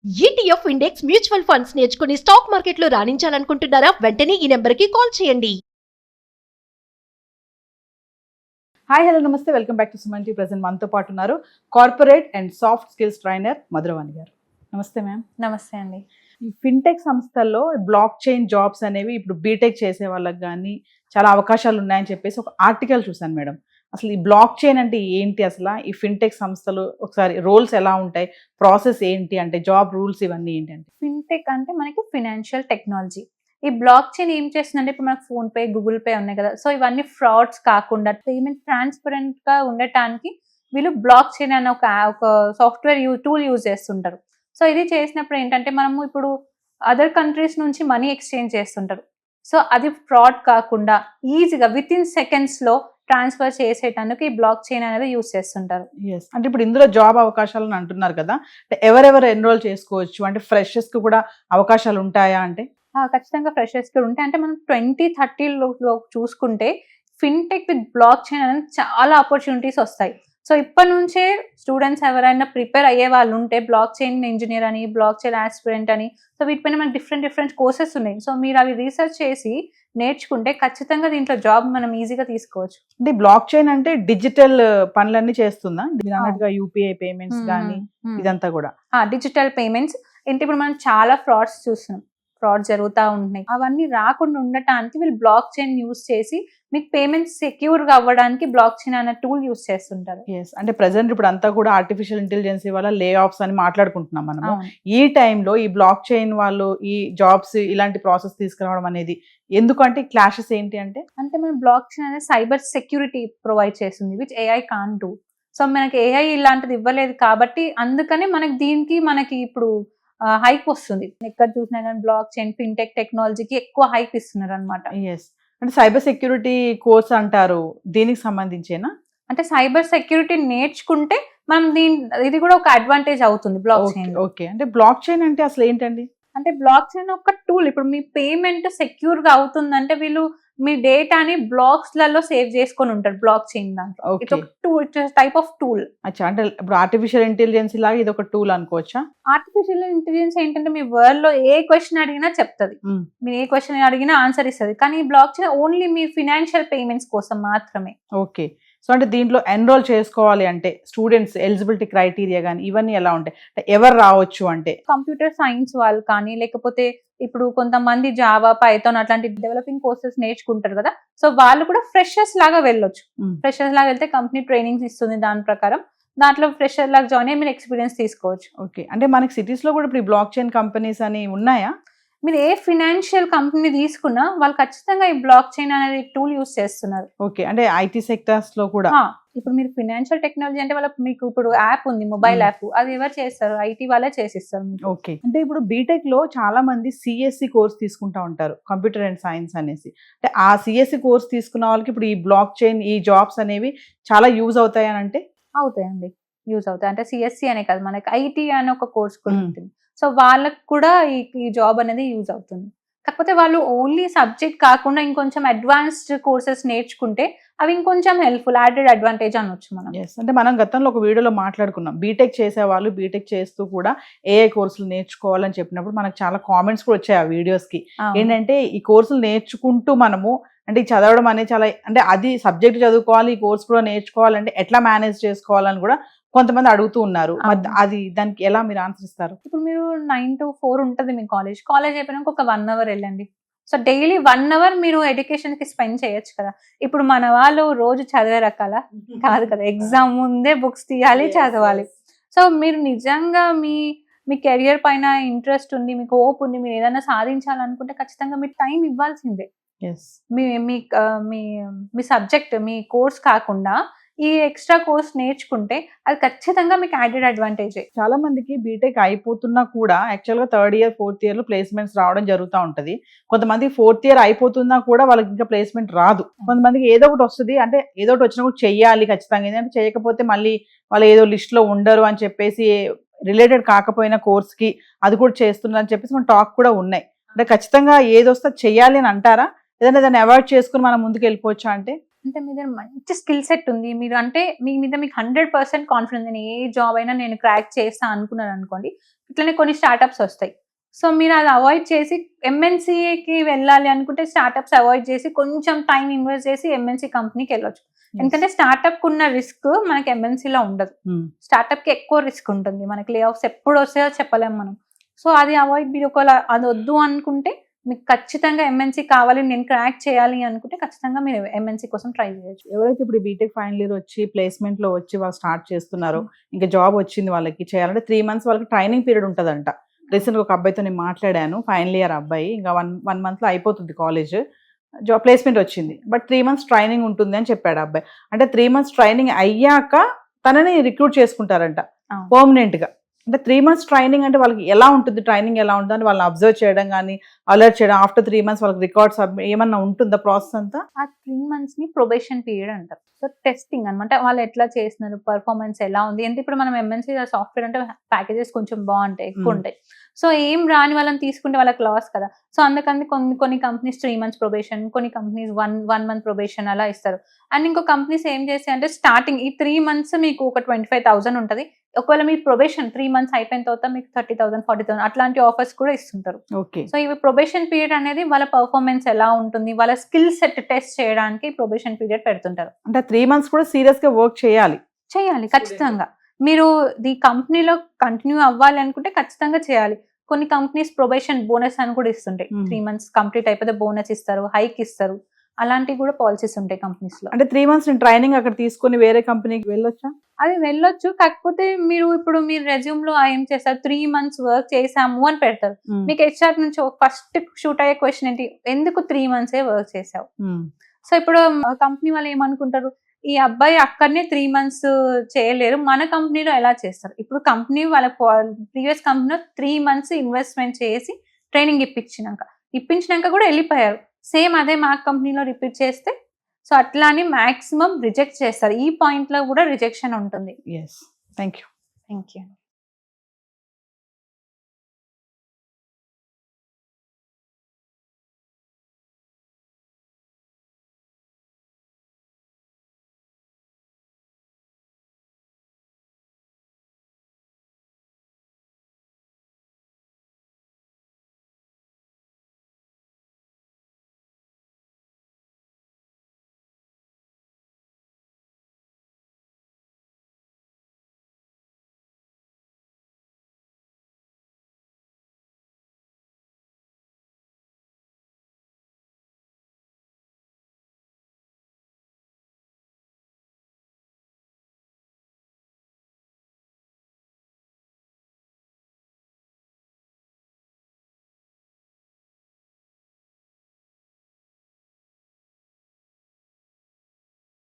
ETF index mutual funds నేర్చుకుని stock మార్కెట్లో రాణించాలనుకుంటున్నారా? వెంటనే ఈ నెంబర్కి కాల్ చేయండి. హాయ్ హలో నమస్తే, welcome back to Suman TV. Present మనతో పాటు ఉన్నారు corporate and soft skills trainer Madhuravani garu. నమస్తే మ్యామ్. నమస్తే అండి. ఈ ఫిన్టెక్ సంస్థల్లో బ్లాక్ చైన్ జాబ్స్ అనేవి ఇప్పుడు బీటెక్ చేసే వాళ్ళకి కానీ చాలా అవకాశాలు ఉన్నాయని చెప్పేసి ఒక ఆర్టికల్ చూశాను మేడం. అసలు ఈ బ్లాక్ చైన్ అంటే ఏంటి, అసలు ఈ ఫిన్టెక్ సంస్థలు ఒకసారి రోల్స్ ఎలా ఉంటాయి, ప్రాసెస్ ఏంటి, అంటే జాబ్ రూల్స్ ఇవన్నీ ఏంటంటే? ఫిన్టెక్ అంటే మనకి ఫినాన్షియల్ టెక్నాలజీ. ఈ బ్లాక్ చైన్ ఏం చేస్తుందంటే ఇప్పుడు మనకు ఫోన్ పే, గూగుల్ పే ఉన్నాయి కదా, సో ఇవన్నీ ఫ్రాడ్స్ కాకుండా పేమెంట్ ట్రాన్స్పరెంట్ గా ఉండటానికి వీళ్ళు బ్లాక్ చైన్ అనే ఒక సాఫ్ట్వేర్ టూల్ యూజ్ చేస్తుంటారు. సో ఇది చేసినప్పుడు ఏంటంటే మనము ఇప్పుడు అదర్ కంట్రీస్ నుంచి మనీ ఎక్స్చేంజ్ చేస్తుంటారు. సో అది ఫ్రాడ్ కాకుండా ఈజీగా విత్ ఇన్ సెకండ్స్ లో ట్రాన్స్ఫర్ చేసేటందుకు ఈ బ్లాక్ చైన్ అనేది యూజ్ చేస్తుంటారు. అంటే ఇప్పుడు ఇందులో జాబ్ అవకాశాలను అంటున్నారు కదా, అంటే ఎవరెవరు ఎన్రోల్ చేసుకోవచ్చు, అంటే ఫ్రెషర్స్ కి కూడా అవకాశాలు ఉంటాయా? అంటే ఖచ్చితంగా ఫ్రెషర్స్ కి ఉంటాయి. అంటే మనం 2030లో చూసుకుంటే ఫిన్టెక్ విత్ బ్లాక్ చైన్ అనేది చాలా ఆపర్చునిటీస్ వస్తాయి. సో ఇప్పటి నుంచే స్టూడెంట్స్ ఎవరైనా ప్రిపేర్ అయ్యే వాళ్ళు ఉంటే బ్లాక్ చైన్ ఇంజనీర్ అని, బ్లాక్ చైన్ ఆస్పిరెంట్ అని, సో వీటిపైన మనకి డిఫరెంట్ కోర్సెస్ ఉన్నాయి. సో మీరు అవి రీసెర్చ్ చేసి నేర్చుకుంటే ఖచ్చితంగా దీంట్లో జాబ్ మనం ఈజీగా తీసుకోవచ్చు. అంటే బ్లాక్ చైన్ అంటే డిజిటల్ పనులన్నీ చేస్తుందా? మీరు అన్నట్టుగా యూపీఐ పేమెంట్స్ కానీ ఇదంతా కూడా డిజిటల్ పేమెంట్స్ ఏంటి, ఇప్పుడు మనం చాలా ఫ్రాడ్స్ చూస్తున్నాం, ఫ్రాడ్ జరుగుతూ ఉంటున్నాయి. అవన్నీ రాకుండా ఉండటానికి వీళ్ళు బ్లాక్ చైన్ యూజ్ చేసి మీకు పేమెంట్ సెక్యూర్ గా అవ్వడానికి బ్లాక్ చైన్ అనే టూల్ యూజ్ చేస్తుంటారు. అంటే ప్రెసెంట్ ఇప్పుడు అంతా కూడా ఆర్టిఫిషియల్ ఇంటెలిజెన్స్ వల్ల లే ఆఫ్స్ అని మాట్లాడుకుంటున్నాం మనము. ఈ టైంలో ఈ బ్లాక్ చైన్ వాళ్ళు ఈ జాబ్స్ ఇలాంటి ప్రాసెస్ తీసుకురావడం అనేది ఎందుకంటే క్లాషెస్ ఏంటి అంటే మన బ్లాక్ చైన్ అనేది సైబర్ సెక్యూరిటీ ప్రొవైడ్ చేస్తుంది, which AI can't do. So మనకి ఏఐ ఇలాంటిది ఇవ్వలేదు కాబట్టి అందుకనే మనకి ఇప్పుడు హైక్ వస్తుంది. ఎక్కడ చూసినా కానీ బ్లాక్ చైన్ ఫిన్టెక్ టెక్నాలజీకి ఎక్కువ హైక్ ఇస్తున్నారు అనమాట. అంటే సైబర్ సెక్యూరిటీ కోర్స్ అంటారు, దీనికి సంబంధించేనా? అంటే సైబర్ సెక్యూరిటీ నేర్చుకుంటే మనం ఇది కూడా ఒక అడ్వాంటేజ్ అవుతుంది బ్లాక్ చైన్. ఓకే, అంటే బ్లాక్ చైన్ అంటే అసలు ఏంటండి? అంటే బ్లాక్ చైన్ ఒక టూల్. ఇప్పుడు మీ పేమెంట్ సెక్యూర్ గా అవుతుందంటే వీళ్ళు మీ డేటాని బ్లాక్స్ లలో సేవ్ చేసుకొని ఉంటారు బ్లాక్ చైన్ దాంట్లో. Type of tool. అంటే ఇప్పుడు ఆర్టిఫిషియల్ ఇంటెలిజెన్స్ లాగా ఇది ఒక టూల్ అనుకోవచ్చా? ఆర్టిఫిషియల్ ఇంటెలిజెన్స్ ఏంటంటే మీ వరల్డ్ లో ఏ క్వశ్చన్ అడిగినా చెప్తుంది, మీరు ఏ క్వశ్చన్ అడిగినా ఆన్సర్ ఇస్తుంది. కానీ బ్లాక్ చైన్ ఓన్లీ మీ ఫినాన్షియల్ పేమెంట్స్ కోసం మాత్రమే. ఓకే, సో అంటే దీంట్లో ఎన్రోల్ చేసుకోవాలి అంటే స్టూడెంట్స్ ఎలిజిబిలిటీ క్రైటీరియా కానీ ఇవన్నీ ఎలా ఉంటాయి, ఎవరు రావచ్చు అంటే? కంప్యూటర్ సైన్స్ వాళ్ళు కానీ, లేకపోతే ఇప్పుడు కొంతమంది జావా, పైథాన్ అట్లాంటి డెవలపింగ్ కోర్సెస్ నేర్చుకుంటారు కదా, సో వాళ్ళు కూడా ఫ్రెషర్స్ లాగా వెళ్ళొచ్చు. ఫ్రెషర్స్ లాగా వెళ్తే కంపెనీ ట్రైనింగ్స్ ఇస్తుంది, దాని ప్రకారం దాంట్లో ఫ్రెషర్ లాగా జాయిన్ అయ్యి మీరు ఎక్స్పీరియన్స్ తీసుకోవచ్చు. ఓకే, అంటే మనకి సిటీస్ లో కూడా ఇప్పుడు బ్లాక్ చైన్ కంపెనీస్ అని ఉన్నాయా? మీరు ఏ ఫినాన్షియల్ కంపెనీ తీసుకున్నా వాళ్ళు ఖచ్చితంగా ఈ బ్లాక్ చైన్ అనేది టూల్ యూస్ చేస్తున్నారు. ఓకే, అంటే ఐటీ సెక్టర్స్ లో కూడా ఇప్పుడు మీరు ఫినాన్షియల్ టెక్నాలజీ అంటే మీకు ఇప్పుడు యాప్ ఉంది, మొబైల్ యాప్, అది ఎవరు చేస్తారు? ఐటీ వాళ్ళే చేసిస్తారు. ఓకే, అంటే ఇప్పుడు బీటెక్ లో చాలా మంది సిఎస్సి కోర్స్ తీసుకుంటా ఉంటారు, కంప్యూటర్ అండ్ సైన్స్ అనేసి. అంటే ఆ సిఎస్సి కోర్స్ తీసుకున్న వాళ్ళకి ఇప్పుడు ఈ బ్లాక్ చైన్ ఈ జాబ్స్ అనేవి చాలా యూజ్ అవుతాయి అని అంటే? అవుతాయండి, యూజ్ అవుతాయి. అంటే సిఎస్సి అనే కాదు, మనకి ఐటీ అనే ఒక కోర్స్ కూడా ఉంటుంది. సో వాళ్ళకు కూడా ఈ జాబ్ అనేది యూజ్ అవుతుంది. కాకపోతే వాళ్ళు ఓన్లీ సబ్జెక్ట్ కాకుండా ఇంకొంచెం అడ్వాన్స్డ్ కోర్సెస్ నేర్చుకుంటే అవి ఇంకొంచెం హెల్ప్ఫుల్, యాడెడ్ అడ్వాంటేజ్ అనొచ్చు మనం. అంటే మనం గతంలో ఒక వీడియోలో మాట్లాడుకున్నాం, బీటెక్ చేసే వాళ్ళు బీటెక్ చేస్తూ కూడా ఏఐ కోర్సులు నేర్చుకోవాలని చెప్పినప్పుడు మనకు చాలా కామెంట్స్ కూడా వచ్చాయి ఆ వీడియోస్ కి. ఏంటంటే ఈ కోర్సులు నేర్చుకుంటూ మనము అంటే చదవడం అనేది చాలా, అంటే అది సబ్జెక్ట్ చదువుకోవాలి, ఈ కోర్స్ కూడా నేర్చుకోవాలంటే ఎట్లా మేనేజ్ చేసుకోవాలని కూడా కొంతమంది అడుగుతూ ఉన్నారు. అది దానికి ఎలా మీరు ఆన్సర్ ఇస్తారు? ఇప్పుడు మీరు 9 to 4 ఉంటుంది మీ కాలేజ్ అయిపోయినాక ఒక 1 hour వెళ్ళండి. సో డైలీ 1 hour మీరు ఎడ్యుకేషన్ కి స్పెండ్ చేయొచ్చు కదా. ఇప్పుడు మన వాళ్ళు రోజు చదివే రకాల కాదు కదా, ఎగ్జామ్ ముందే బుక్స్ తీయాలి, చదవాలి. సో మీరు నిజంగా మీ కెరియర్ పైన ఇంట్రెస్ట్ ఉంది, మీకు హోప్ ఉంది, మీరు ఏదైనా సాధించాలనుకుంటే ఖచ్చితంగా మీరు టైం ఇవ్వాల్సిందే. మీ సబ్జెక్ట్, మీ కోర్స్ కాకుండా ఈ ఎక్స్ట్రా కోర్స్ నేర్చుకుంటే అది ఖచ్చితంగా మీకు యాడెడ్ అడ్వాంటేజ్. చాలా మందికి బీటెక్ అయిపోతున్నా కూడా యాక్చువల్ గా 3rd year 4th year లో ప్లేస్మెంట్స్ రావడం జరుగుతూ ఉంటది. కొంతమంది 4th year అయిపోతున్నా కూడా వాళ్ళకి ఇంకా ప్లేస్మెంట్ రాదు. కొంతమందికి ఏదో ఒకటి వస్తుంది, అంటే ఏదో ఒకటి వచ్చినా కూడా చెయ్యాలి ఖచ్చితంగా, ఎందుకంటే చేయకపోతే మళ్ళీ వాళ్ళు ఏదో లిస్ట్ లో ఉండరు అని చెప్పేసి రిలేటెడ్ కాకపోయిన కోర్స్ కి అది కూడా చేస్తున్నారు అని చెప్పేసి మన టాక్ కూడా ఉన్నాయి. అంటే ఖచ్చితంగా ఏది వస్తే చెయ్యాలి అని అంటారా, ఏదైనా దాన్ని అవాయిడ్ చేసుకుని మనం ముందుకు వెళ్ళిపోవచ్చా? అంటే మీ దగ్గర మంచి స్కిల్ సెట్ ఉంది, మీరు అంటే మీ మీద మీకు 100% కాన్ఫిడెన్స్, నేను ఏ జాబ్ అయినా నేను క్రాక్ చేస్తా అనుకున్నాను అనుకోండి, ఇట్లనే కొన్ని స్టార్టప్స్ వస్తాయి. సో మీరు అది అవాయిడ్ చేసి ఎంఎన్సీకి వెళ్ళాలి అనుకుంటే స్టార్టప్స్ అవాయిడ్ చేసి కొంచెం టైం ఇన్వెస్ట్ చేసి ఎంఎన్సీ కంపెనీకి వెళ్ళొచ్చు. ఎందుకంటే స్టార్ట్అప్ కున్న రిస్క్ మనకి ఎంఎన్సీలో ఉండదు. స్టార్ట్అప్ కి ఎక్కువ రిస్క్ ఉంటుంది. మనకి లే ఆఫ్స్ ఎప్పుడు వస్తాయో చెప్పలేము మనం. సో అది అవాయిడ్, మీరు ఒకవేళ అది వద్దు అనుకుంటే మీకు ఖచ్చితంగా ఎంఎన్సీ కావాలి, నేను క్రాక్ చేయాలి అనుకుంటే ఖచ్చితంగా మీరు ఎంఎన్సీ కోసం ట్రై చేయొచ్చు. ఎవరైతే ఇప్పుడు బీటెక్ ఫైనల్ ఇయర్ వచ్చి ప్లేస్మెంట్ లో వచ్చి వాళ్ళు స్టార్ట్ చేస్తున్నారో, ఇంకా జాబ్ వచ్చింది వాళ్ళకి చేయాలంటే 3 months వాళ్ళకి ట్రైనింగ్ పీరియడ్ ఉంటుందంట. రీసెంట్ గా ఒక అబ్బాయితో నేను మాట్లాడాను, ఫైనల్ ఇయర్ అబ్బాయి, ఇంకా 1 month లో అయిపోతుంది కాలేజ్, జాబ్ ప్లేస్మెంట్ వచ్చింది, బట్ 3 months ట్రైనింగ్ ఉంటుంది అని చెప్పాడు అబ్బాయి. అంటే 3 months ట్రైనింగ్ అయ్యాక తనని రిక్రూట్ చేసుకుంటారంట పర్మనెంట్ గా. అంటే 3 months ట్రైనింగ్ అంటే వాళ్ళకి ఎలా ఉంటుంది, ట్రైనింగ్ ఎలా ఉంటుంది అని వాళ్ళని అబ్జర్వ్ చేయడం కానీ అలర్ట్ చేయడం, ఆఫ్టర్ 3 months వాళ్ళకి రికార్డ్స్ ఏమన్నా ఉంటుందా ప్రాసెస్ అంతా? ఆ 3 months ని ప్రొబేషన్ పీరియడ్ అంటారు. సో టెస్టింగ్ అనమాట, వాళ్ళు ఎట్లా చేస్తున్నారు, పర్ఫార్మెన్స్ ఎలా ఉంది. అంటే ఇప్పుడు మనం ఎంఎన్సీ సాఫ్ట్వేర్ అంటే ప్యాకేజెస్ కొంచెం బాగుంటాయి, ఎక్కువ ఉంటాయి. సో ఏం రాని వాళ్ళని తీసుకుంటే వాళ్ళకి లాస్ కదా. సో అందుకని కొన్ని కంపెనీస్ 3 months ప్రొబేషన్, కొన్ని కంపెనీస్ 1 month ప్రొబేషన్ అలా ఇస్తారు. అండ్ ఇంకో కంపెనీస్ ఏం చేస్తాయి అంటే స్టార్టింగ్ ఈ 3 months మీకు ఒక 25,000 ఉంటుంది. ఒకవేళ మీ ప్రొబేషన్ 3 months అయిపోయిన తర్వాత మీకు 30,000, 40,000 అట్లాంటి ఆఫర్స్ కూడా ఇస్తుంటారు. ఓకే. సో ఇవి ప్రొబేషన్ పీరియడ్ అనేది వాళ్ళ పర్ఫార్మెన్స్ ఎలా ఉంటుంది, వాళ్ళ స్కిల్ సెట్ టెస్ట్ చేయడానికి ప్రొబేషన్ పీరియడ్ పెడుతుంటారు. అంటే 3 months కూడా సీరియస్ గా వర్క్ చేయాలి ఖచ్చితంగా. మీరు ఈ కంపెనీలో కంటిన్యూ అవ్వాలి అనుకుంటే ఖచ్చితంగా చేయాలి. కొన్ని కంపెనీస్ ప్రొబేషన్ బోనస్ అని కూడా ఇస్తుంటాయి. 3 months కంప్లీట్ అయిపోతే బోనస్ ఇస్తారు, హైక్ ఇస్తారు. అలాంటివి కూడా పాలసీస్ ఉంటాయి కంపెనీస్ లో. అంటే 3 months ట్రైనింగ్ అక్కడ తీసుకొని వేరే కంపెనీకి వెళ్ళొచ్చా? అది వెళ్ళొచ్చు, కాకపోతే ఇప్పుడు మీరు రెజ్యూమ్ లో ఏం చేస్తారు, 3 months వర్క్ చేసాము అని పెడతారు. మీకు హెచ్ఆర్ నుంచి ఫస్ట్ షూట్ అయ్యే క్వశ్చన్ ఏంటి, ఎందుకు 3 months వర్క్ చేసావు? సో ఇప్పుడు కంపెనీ వాళ్ళు ఏమనుకుంటారు, ఈ అబ్బాయి అక్కడనే 3 months చేయలేరు, మన కంపెనీలో ఎలా చేస్తారు? ఇప్పుడు కంపెనీ వాళ్ళ ప్రీవియస్ కంపెనీలో 3 months ఇన్వెస్ట్మెంట్ చేసి ట్రైనింగ్ ఇప్పించినాక కూడా వెళ్ళిపోయారు. సేమ్ అదే మా కంపెనీలో రిపీట్ చేస్తే సో అట్లా అని మాక్సిమం రిజెక్ట్ చేస్తారు. ఈ పాయింట్ లో కూడా రిజెక్షన్ ఉంటుంది. Thank you.